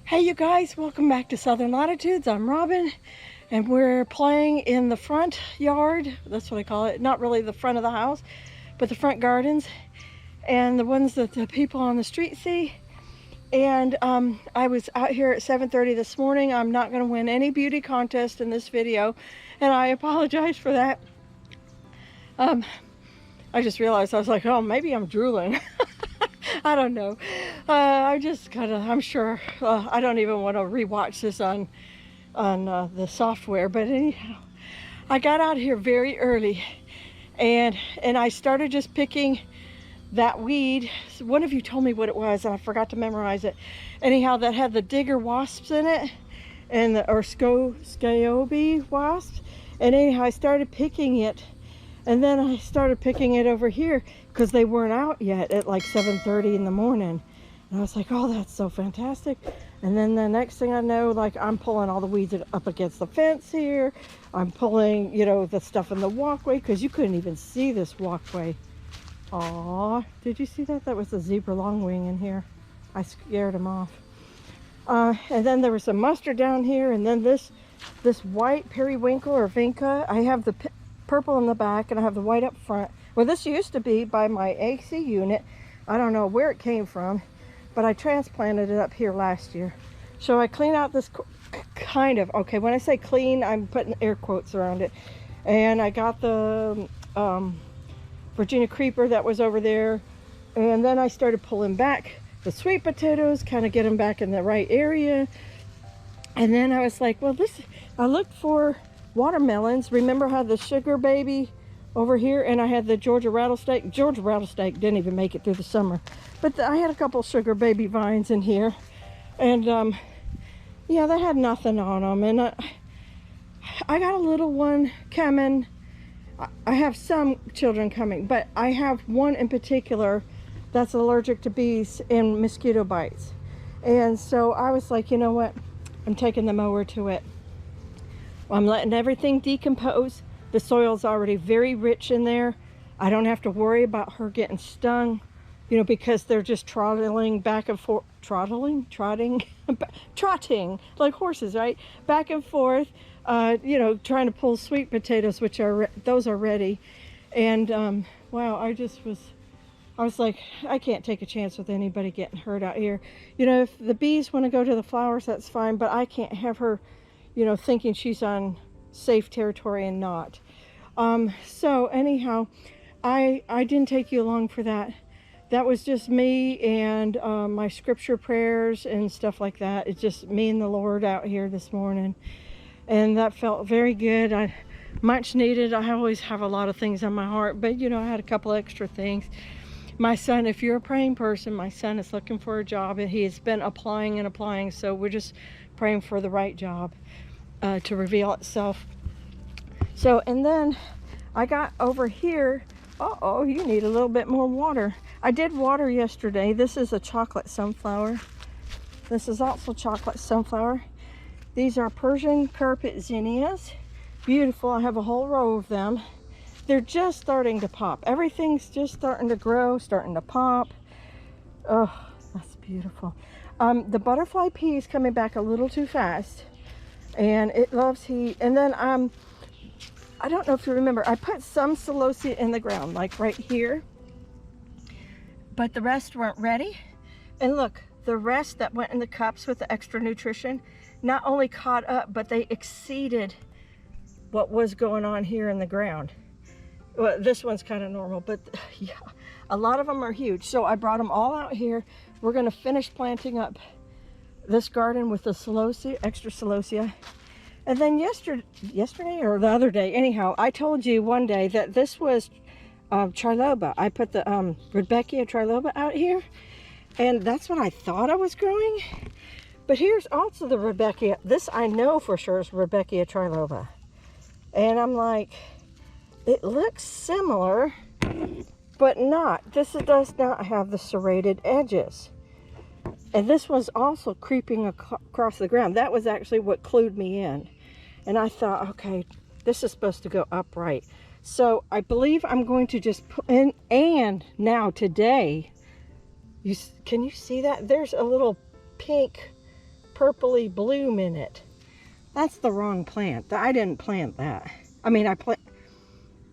Hey you guys, welcome back to Southern Latitudes. I'm Robin and we're playing in the front yard. That's what I call it. Not really the front of the house, but the front gardens and the ones that the people on the street see. And I was out here at 7:30 this morning. I'm not going to win any beauty contest in this video and I apologize for that. I just realized, I was like, oh, maybe I'm drooling. I don't know. I'm sure I don't even want to rewatch this on the software. But anyhow, I got out here very early and I started just picking that weed. One of you told me what it was and I forgot to memorize it. Anyhow, that had the digger wasps in it and or scabies wasps. And anyhow, I started picking it. And then I started picking it over here because they weren't out yet at like 7:30 in the morning. And I was like, oh, that's so fantastic. And then the next thing I know, like I'm pulling all the weeds up against the fence here. I'm pulling, you know, the stuff in the walkway because you couldn't even see this walkway. Aw, did you see that? That was a zebra longwing in here. I scared him off. And then there was some mustard down here. And then this white periwinkle or vinca. I have the purple in the back and I have the white up front. Well, this used to be by my AC unit. I don't know where it came from, but I transplanted it up here last year. So I clean out this kind of, okay, when I say clean, I'm putting air quotes around it. And I got the Virginia creeper that was over there. And then I started pulling back the sweet potatoes, kind of get them back in the right area. And then I was like, well, I looked for watermelons. Remember how the sugar baby over here, and I had the Georgia rattlesnake. Georgia rattlesnake didn't even make it through the summer, but I had a couple sugar baby vines in here, and yeah, they had nothing on them. And I got a little one coming. I have some children coming, but I have one in particular that's allergic to bees and mosquito bites. And so I was like, you know what, I'm taking the mower to it. I'm letting everything decompose. The soil's already very rich in there. I don't have to worry about her getting stung, you know, because they're just trotting back and forth, trotting like horses, right? Back and forth, you know, trying to pull sweet potatoes, which are, those are ready. And wow, I was like, I can't take a chance with anybody getting hurt out here. You know, if the bees want to go to the flowers, that's fine, but I can't have her, you know, thinking she's on safe territory and not. So anyhow, I didn't take you along for that. That was just me and my scripture prayers and stuff like that. It's just me and the Lord out here this morning. And that felt very good. Much needed. I always have a lot of things on my heart, but you know, I had a couple extra things. My son, if you're a praying person, my son is looking for a job and he has been applying and applying. So we're just praying for the right job to reveal itself. So, and then I got over here. Uh-oh, you need a little bit more water. I did water yesterday. This is a chocolate sunflower. This is also chocolate sunflower. These are Persian carpet zinnias. Beautiful. I have a whole row of them. They're just starting to pop. Everything's just starting to grow, starting to pop. Oh, that's beautiful. The butterfly pea is coming back a little too fast. And it loves heat. And then I don't know if you remember, I put some celosia in the ground, like right here, but the rest weren't ready. And look, the rest that went in the cups with the extra nutrition not only caught up, but they exceeded what was going on here in the ground. Well, this one's kind of normal, but yeah, a lot of them are huge. So I brought them all out here. We're going to finish planting up this garden with the celosia, extra celosia. And then yesterday or the other day, anyhow, I told you one day that this was triloba. I put the Rudbeckia triloba out here, and that's what I thought I was growing. But here's also the Rudbeckia. This I know for sure is Rudbeckia triloba. And I'm like, it looks similar, but not. This does not have the serrated edges. And this was also creeping across the ground. That was actually what clued me in. And I thought, okay, this is supposed to go upright. So I believe I'm going to just put in, and now today, can you see that? There's a little pink purpley bloom in it. That's the wrong plant. I didn't plant that. I mean,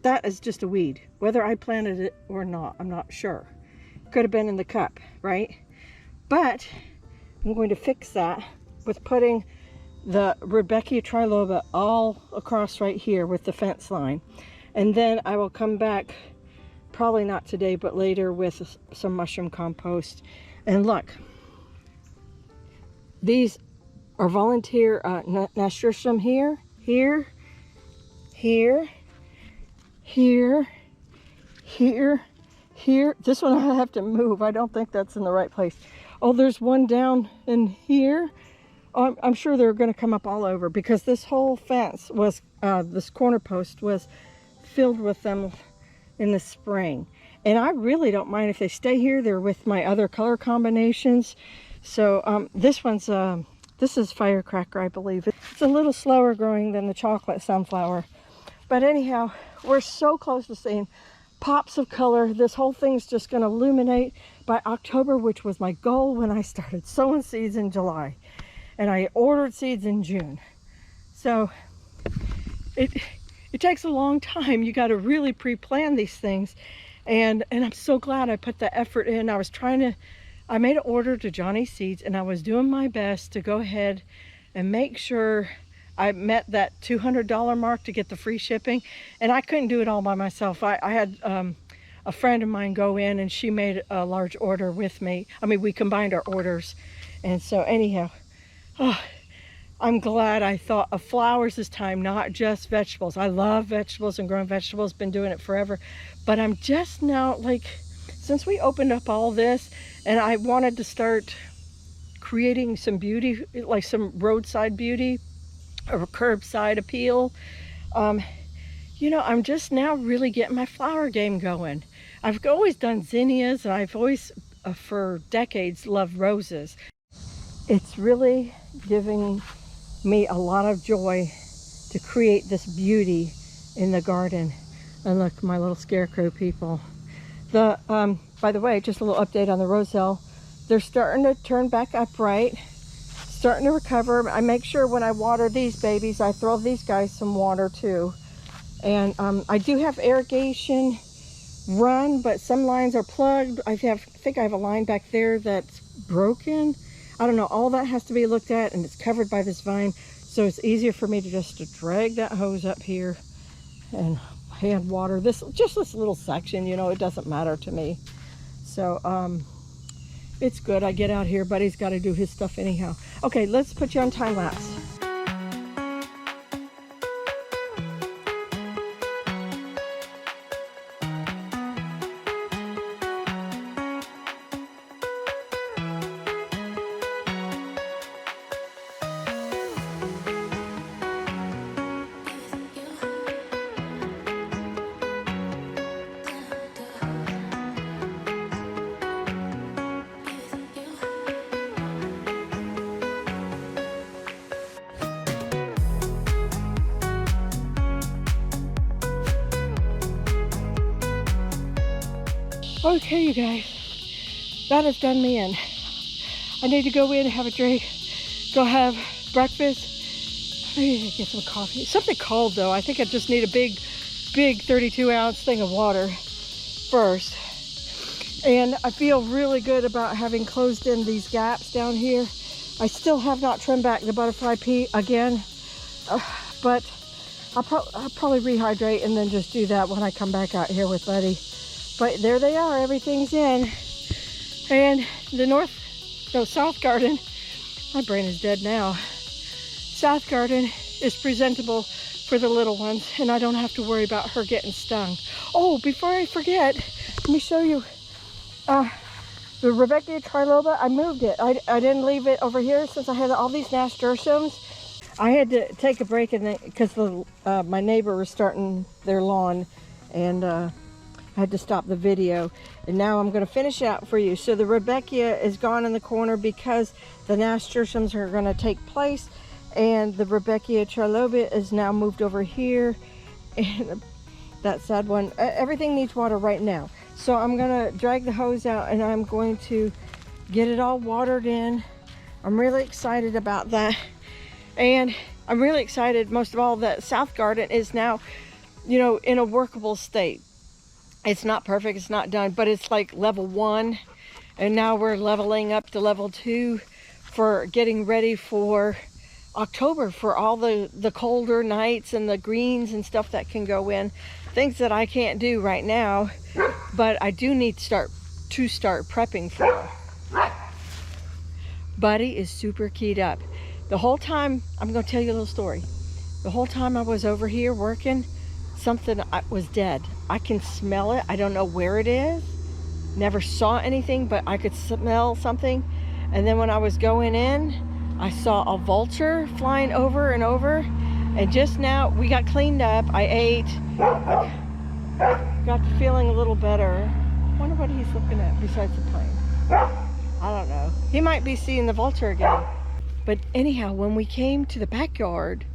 that is just a weed. Whether I planted it or not, I'm not sure. Could have been in the cup, right? But I'm going to fix that with putting the Rudbeckia triloba all across right here with the fence line. And then I will come back, probably not today, but later, with some mushroom compost. And look, these are volunteer nasturtium here, here, here, here, here. This one I have to move. I don't think that's in the right place. Oh, there's one down in here. Oh, I'm sure they're going to come up all over, because this whole fence was, this corner post was filled with them in the spring. And I really don't mind if they stay here. They're with my other color combinations. So this one's, this is firecracker, I believe. It's a little slower growing than the chocolate sunflower. But anyhow, we're so close to seeing pops of color. This whole thing's just going to illuminate by October, which was my goal when I started sowing seeds in July. And I ordered seeds in June. So it takes a long time. You got to really pre-plan these things. And I'm so glad I put the effort in. I made an order to Johnny Seeds, and I was doing my best to go ahead and make sure I met that $200 mark to get the free shipping. And I couldn't do it all by myself. I had a friend of mine go in, and she made a large order with me. I mean, we combined our orders. And so anyhow, oh, I'm glad I thought of flowers this time, not just vegetables. I love vegetables and growing vegetables, been doing it forever. But I'm just now, like, since we opened up all this, and I wanted to start creating some beauty, like some roadside beauty or curbside appeal, you know, I'm just now really getting my flower game going. I've always done zinnias, and I've always, for decades, loved roses. It's really giving me a lot of joy to create this beauty in the garden. And look, my little scarecrow people. By the way, just a little update on the Roselle. They're starting to turn back upright, starting to recover. I make sure when I water these babies, I throw these guys some water too. And I do have irrigation run, but some lines are plugged. I think I have a line back there that's broken. I don't know, all that has to be looked at, and it's covered by this vine, so it's easier for me to just drag that hose up here and hand water this little section. You know, it doesn't matter to me. So it's good. I get out here, Buddy's got to do his stuff anyhow. Okay, let's put you on time lapse. Okay, you guys, that has done me in. I need to go in and have a drink, go have breakfast, maybe get some coffee. Something cold though. I think I just need a big 32-ounce thing of water first. And I feel really good about having closed in these gaps down here. I still have not trimmed back the butterfly pea again, but I'll probably rehydrate and then just do that when I come back out here with Buddy. But there they are, everything's in. And the south garden, my brain is dead now. South garden is presentable for the little ones, and I don't have to worry about her getting stung. Oh, before I forget, let me show you the Rudbeckia triloba. I moved it. I didn't leave it over here since I had all these nasturtiums. I had to take a break because my neighbor was starting their lawn, and I had to stop the video, and now I'm going to finish out for you. So the Rudbeckia is gone in the corner because the nasturtiums are going to take place, and the Rudbeckia triloba is now moved over here, and that sad one. Everything needs water right now. So I'm going to drag the hose out, and I'm going to get it all watered in. I'm really excited about that. And I'm really excited most of all that South Garden is now, you know, in a workable state. It's not perfect, it's not done, but it's like level 1. And now we're leveling up to level 2 for getting ready for October, for all the colder nights and the greens and stuff that can go in. Things that I can't do right now, but I do need to start prepping for. Buddy is super keyed up. The whole time, I'm going to tell you a little story. The whole time I was over here working, something was dead. I can smell it. I don't know where it is. Never saw anything, but I could smell something. And then when I was going in, I saw a vulture flying over and over. And just now, we got cleaned up. I ate. Got to feeling a little better. I wonder what he's looking at besides the plane. I don't know. He might be seeing the vulture again. But anyhow, when we came to the backyard,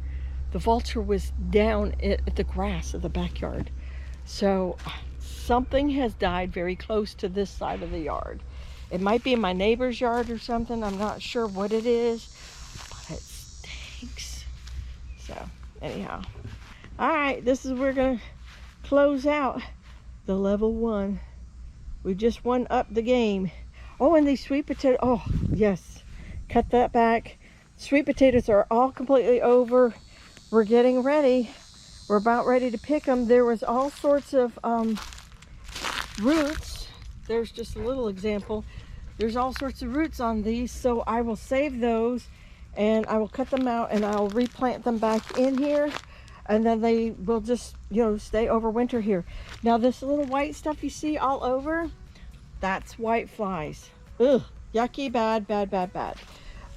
the vulture was down at the grass of the backyard. So something has died very close to this side of the yard. It might be in my neighbor's yard or something. I'm not sure what it is, but it stinks. So anyhow, all right, this is we're gonna close out the level 1. We just won up the game. Oh, and these sweet potatoes. Oh yes, cut that back. Sweet potatoes are all completely over. We're getting ready. We're about ready to pick them. There was all sorts of roots. There's just a little example. There's all sorts of roots on these, so I will save those and I will cut them out and I'll replant them back in here, and then they will just, you know, stay over winter here. Now this little white stuff you see all over, that's white flies. Ugh, yucky, bad, bad, bad, bad.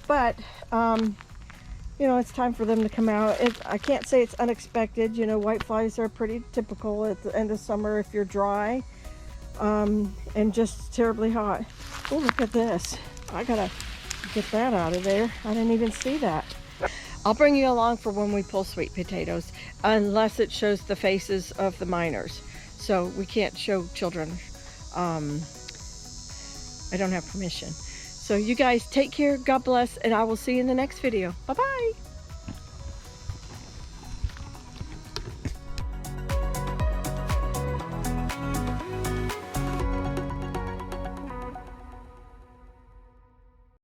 But you know, it's time for them to come out. I can't say it's unexpected. You know, white flies are pretty typical at the end of summer if you're dry and just terribly hot. Oh, look at this. I gotta get that out of there. I didn't even see that. I'll bring you along for when we pull sweet potatoes, unless it shows the faces of the miners. So we can't show children. I don't have permission. So you guys take care, God bless, and I will see you in the next video. Bye-bye.